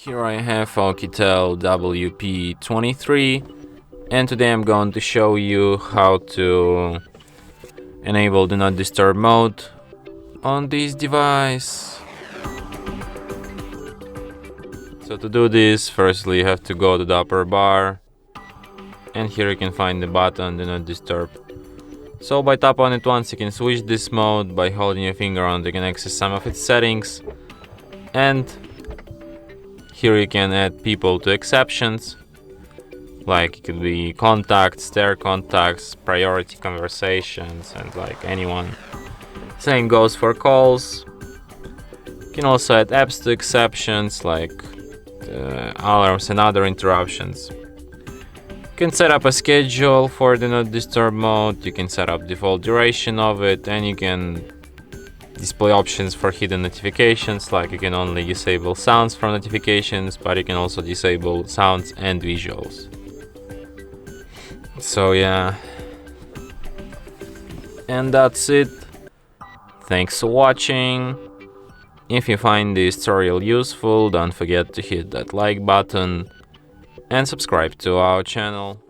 Here I have OUKITEL WP23, and today I'm going to show you how to enable Do Not Disturb mode on this device. So to do this, firstly you have to go to the upper bar, and here you can find the button Do Not Disturb. So by tap on it once, you can switch this mode. By holding your finger on it, you can access some of its settings, and here you can add people to exceptions, like it could be contacts, stare contacts, priority conversations, and like anyone. Same goes for calls. You can also add apps to exceptions, like alarms and other interruptions. You can set up a schedule for the Not Disturb mode. You can set up default duration of it, and you can display options for hidden notifications, like you can only disable sounds from notifications, but you can also disable sounds and visuals. So yeah, and that's it. Thanks for watching. If you find this tutorial useful, don't forget to hit that like button and subscribe to our channel.